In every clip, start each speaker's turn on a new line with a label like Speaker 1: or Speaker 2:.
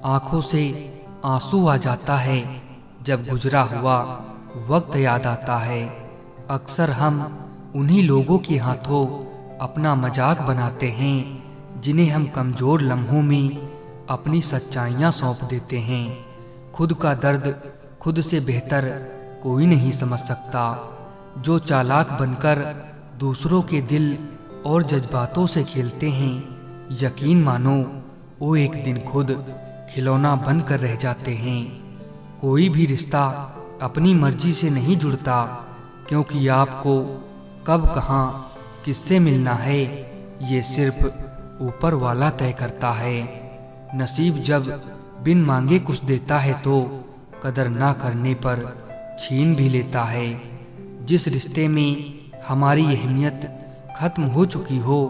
Speaker 1: आंखों से आंसू आ जाता है जब गुजरा हुआ वक्त याद आता है। अक्सर हम उन्हीं लोगों के हाथों अपना मजाक बनाते हैं जिन्हें हम कमज़ोर लम्हों में अपनी सच्चाइयाँ सौंप देते हैं। खुद का दर्द खुद से बेहतर कोई नहीं समझ सकता। जो चालाक बनकर दूसरों के दिल और जज्बातों से खेलते हैं, यकीन मानो वो एक दिन खुद खिलौना बनकर रह जाते हैं। कोई भी रिश्ता अपनी मर्जी से नहीं जुड़ता, क्योंकि आपको कब कहाँ किससे मिलना है ये सिर्फ ऊपर वाला तय करता है। नसीब जब बिन मांगे कुछ देता है तो कदर ना करने पर छीन भी लेता है। जिस रिश्ते में हमारी अहमियत खत्म हो चुकी हो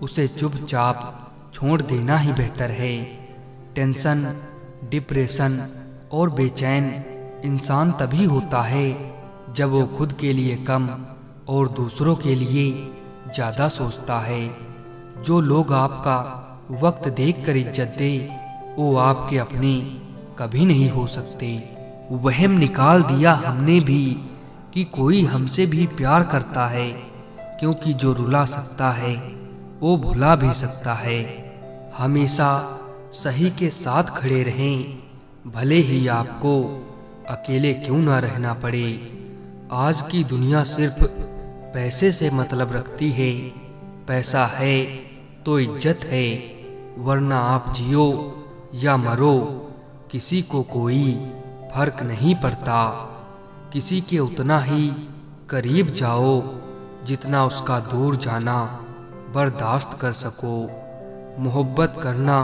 Speaker 1: उसे चुपचाप छोड़ देना ही बेहतर है। टेंशन, डिप्रेशन और बेचैन इंसान तभी होता है जब वो खुद के लिए कम और दूसरों के लिए ज़्यादा सोचता है। जो लोग आपका वक्त देखकर इज्जत दे वो आपके अपने कभी नहीं हो सकते। वहम निकाल दिया हमने भी कि कोई हमसे भी प्यार करता है, क्योंकि जो रुला सकता है वो भुला भी सकता है। हमेशा सही के साथ खड़े रहें, भले ही आपको अकेले क्यों ना रहना पड़े। आज की दुनिया सिर्फ पैसे से मतलब रखती है। पैसा है तो इज्जत है, वरना आप जियो या मरो किसी को कोई फर्क नहीं पड़ता। किसी के उतना ही करीब जाओ जितना उसका दूर जाना बर्दाश्त कर सको। मोहब्बत करना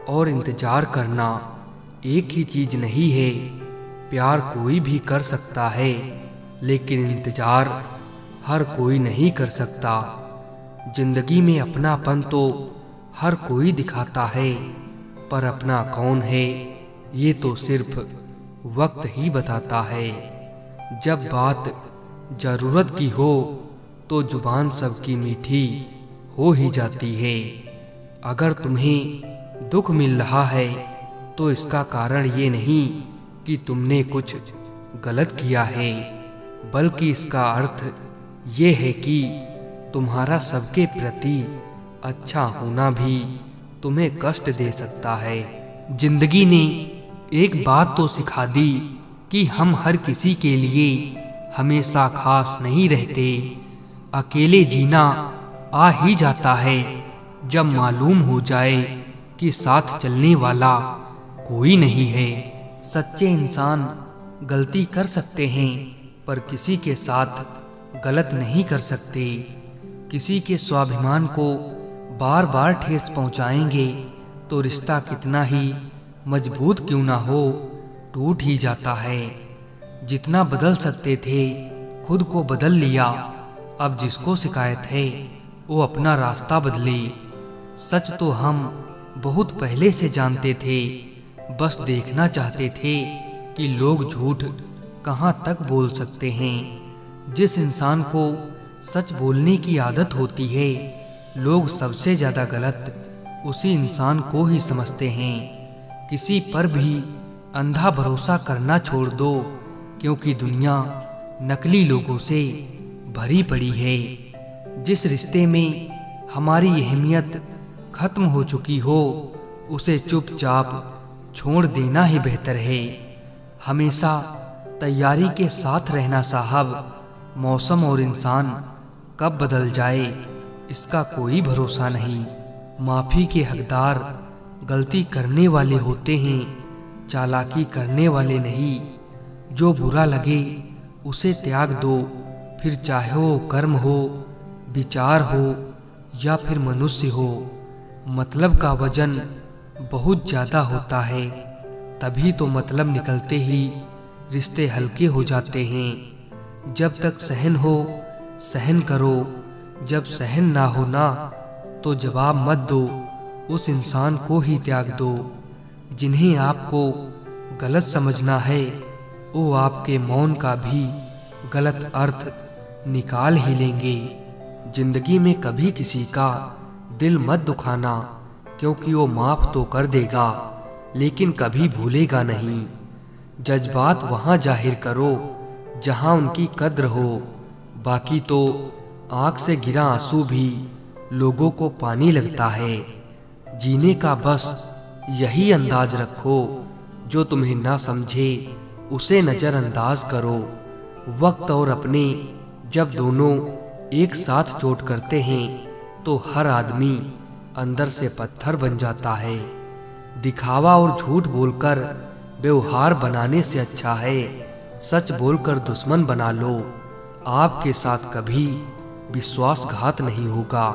Speaker 1: और इंतजार करना एक ही चीज नहीं है। प्यार कोई भी कर सकता है, लेकिन इंतजार हर कोई नहीं कर सकता। जिंदगी में अपनापन तो हर कोई दिखाता है, पर अपना कौन है ये तो सिर्फ वक्त ही बताता है। जब बात जरूरत की हो तो जुबान सबकी मीठी हो ही जाती है। अगर तुम्हें दुख मिल रहा है तो इसका कारण ये नहीं कि तुमने कुछ गलत किया है, बल्कि इसका अर्थ ये है कि तुम्हारा सबके प्रति अच्छा होना भी तुम्हें कष्ट दे सकता है। जिंदगी ने एक बात तो सिखा दी कि हम हर किसी के लिए हमेशा खास नहीं रहते। अकेले जीना आ ही जाता है जब मालूम हो जाए कि साथ चलने वाला कोई नहीं है। सच्चे इंसान गलती कर सकते हैं, पर किसी के साथ गलत नहीं कर सकते। किसी के स्वाभिमान को बार बार ठेस पहुंचाएंगे तो रिश्ता कितना ही मजबूत क्यों ना हो टूट ही जाता है। जितना बदल सकते थे खुद को बदल लिया। अब जिसको शिकायत है वो अपना रास्ता बदले। सच तो हम बहुत पहले से जानते थे, बस देखना चाहते थे कि लोग झूठ कहाँ तक बोल सकते हैं। जिस इंसान को सच बोलने की आदत होती है, लोग सबसे ज़्यादा गलत उसी इंसान को ही समझते हैं। किसी पर भी अंधा भरोसा करना छोड़ दो, क्योंकि दुनिया नकली लोगों से भरी पड़ी है। जिस रिश्ते में हमारी अहमियत खत्म हो चुकी हो उसे चुपचाप छोड़ देना ही बेहतर है। हमेशा तैयारी के साथ रहना साहब। मौसम और इंसान कब बदल जाए इसका कोई भरोसा नहीं। माफ़ी के हकदार गलती करने वाले होते हैं, चालाकी करने वाले नहीं। जो बुरा लगे उसे त्याग दो, फिर चाहे वो कर्म हो, विचार हो या फिर मनुष्य हो। मतलब का वजन बहुत ज़्यादा होता है, तभी तो मतलब निकलते ही रिश्ते हल्के हो जाते हैं। जब तक सहन हो सहन करो, जब सहन ना हो ना तो जवाब मत दो, उस इंसान को ही त्याग दो। जिन्हें आपको गलत समझना है वो आपके मौन का भी गलत अर्थ निकाल ही लेंगे। जिंदगी में कभी किसी का दिल मत दुखाना, क्योंकि वो माफ तो कर देगा लेकिन कभी भूलेगा नहीं। जज्बात वहां जाहिर करो जहां उनकी कद्र हो, बाकी तो आंख से गिरा आंसू भी लोगों को पानी लगता है। जीने का बस यही अंदाज रखो, जो तुम्हें ना समझे उसे नजरअंदाज करो। वक्त और अपने जब दोनों एक साथ चोट करते हैं तो हर आदमी अंदर से पत्थर बन जाता है। दिखावा और झूठ बोलकर व्यवहार बनाने से अच्छा है सच बोलकर दुश्मन बना लो। आपके साथ कभी विश्वासघात नहीं होगा।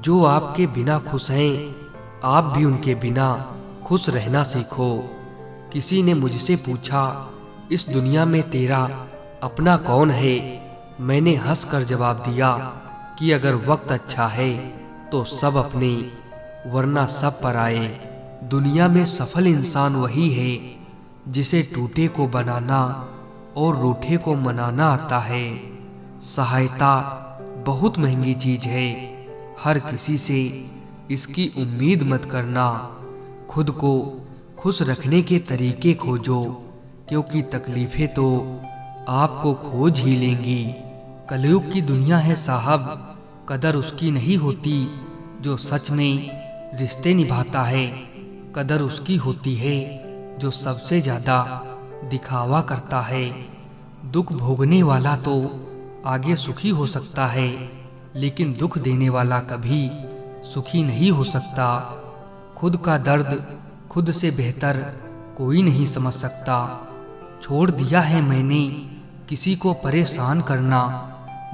Speaker 1: जो आपके बिना खुश हैं, आप भी उनके बिना खुश रहना सीखो। किसी ने मुझसे पूछा, इस दुनिया में तेरा अपना कौन है? मैंने हंसकर जवाब दिया कि अगर वक्त अच्छा है तो सब अपने, वरना सब पराए। दुनिया में सफल इंसान वही है जिसे टूटे को बनाना और रूठे को मनाना आता है। सहायता बहुत महंगी चीज है, हर किसी से इसकी उम्मीद मत करना। खुद को खुश रखने के तरीके खोजो, क्योंकि तकलीफें तो आपको खोज ही लेंगी। कलयुग की दुनिया है साहब, कदर उसकी नहीं होती जो सच में रिश्ते निभाता है। कदर उसकी होती है जो सबसे ज्यादा दिखावा करता है। दुख भोगने वाला तो आगे सुखी हो सकता है, लेकिन दुख देने वाला कभी सुखी नहीं हो सकता। खुद का दर्द खुद से बेहतर कोई नहीं समझ सकता। छोड़ दिया है मैंने किसी को परेशान करना,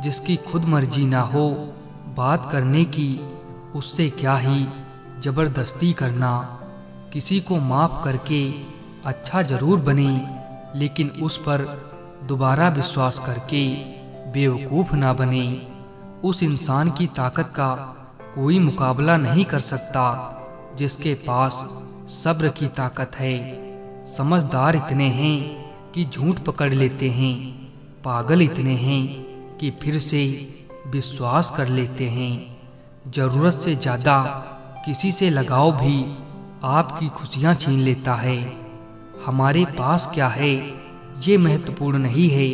Speaker 1: जिसकी खुद मर्जी ना हो बात करने की, उससे क्या ही जबरदस्ती करना। किसी को माफ करके अच्छा जरूर बने, लेकिन उस पर दोबारा विश्वास करके बेवकूफ ना बने। उस इंसान की ताकत का कोई मुकाबला नहीं कर सकता जिसके पास सब्र की ताकत है। समझदार इतने हैं कि झूठ पकड़ लेते हैं, पागल इतने हैं कि फिर से विश्वास कर लेते हैं। जरूरत से ज्यादा किसी से लगाव भी आपकी खुशियां छीन लेता है। हमारे पास क्या है ये महत्वपूर्ण नहीं है,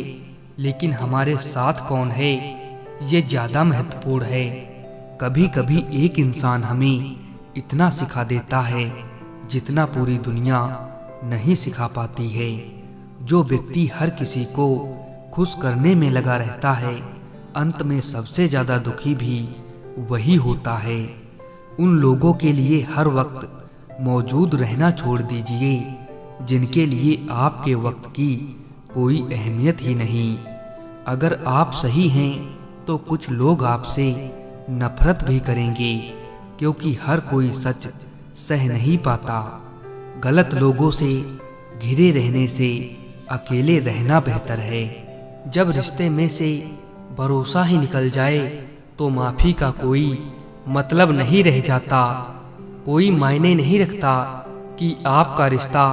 Speaker 1: लेकिन हमारे साथ कौन है ये ज्यादा महत्वपूर्ण है। कभी कभी एक इंसान हमें इतना सिखा देता है जितना पूरी दुनिया नहीं सिखा पाती है। जो व्यक्ति हर किसी को खुश करने में लगा रहता है, अंत में सबसे ज्यादा दुखी भी वही होता है। उन लोगों के लिए हर वक्त मौजूद रहना छोड़ दीजिए जिनके लिए आपके वक्त की कोई अहमियत ही नहीं। अगर आप सही हैं तो कुछ लोग आपसे नफरत भी करेंगे, क्योंकि हर कोई सच सह नहीं पाता। गलत लोगों से घिरे रहने से अकेले रहना बेहतर है। जब रिश्ते में से भरोसा ही निकल जाए तो माफी का कोई मतलब नहीं रह जाता। कोई मायने नहीं रखता कि आपका रिश्ता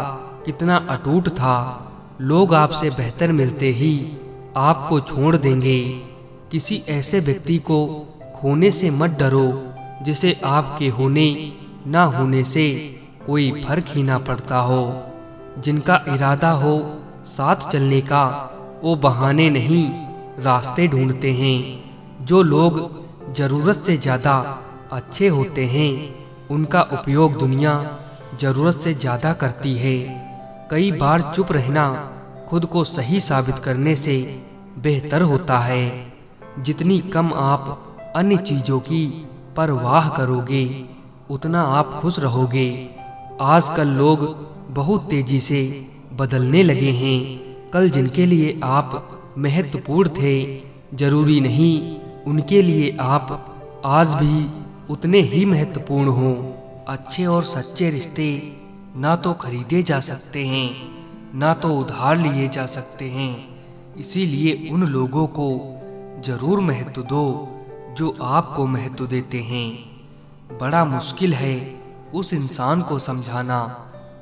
Speaker 1: कितना अटूट था। लोग आपसे बेहतर मिलते ही आपको छोड़ देंगे। किसी ऐसे व्यक्ति को खोने से मत डरो जिसे आपके होने ना होने से कोई फर्क ही ना पड़ता हो। जिनका इरादा हो साथ चलने का, वो बहाने नहीं रास्ते ढूंढते हैं। जो लोग जरूरत से ज्यादा अच्छे होते हैं, उनका उपयोग दुनिया जरूरत से ज्यादा करती है। कई बार चुप रहना खुद को सही साबित करने से बेहतर होता है। जितनी कम आप अन्य चीजों की परवाह करोगे, उतना आप खुश रहोगे। आजकल लोग बहुत तेजी से बदलने लगे हैं। कल जिनके लिए आप महत्वपूर्ण थे, जरूरी नहीं उनके लिए आप आज भी उतने ही महत्वपूर्ण हो। अच्छे और सच्चे रिश्ते ना तो खरीदे जा सकते हैं, ना तो उधार लिए जा सकते हैं। इसीलिए उन लोगों को जरूर महत्व दो जो आपको महत्व देते हैं। बड़ा मुश्किल है उस इंसान को समझाना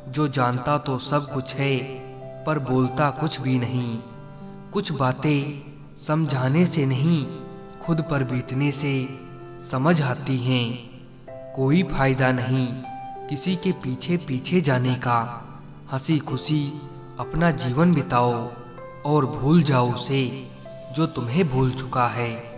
Speaker 1: जो जानता तो सब कुछ है पर बोलता कुछ भी नहीं। कुछ बातें समझाने से नहीं, खुद पर बीतने से समझ आती हैं। कोई फायदा नहीं किसी के पीछे पीछे जाने का। हंसी खुशी अपना जीवन बिताओ और भूल जाओ उसे जो तुम्हें भूल चुका है।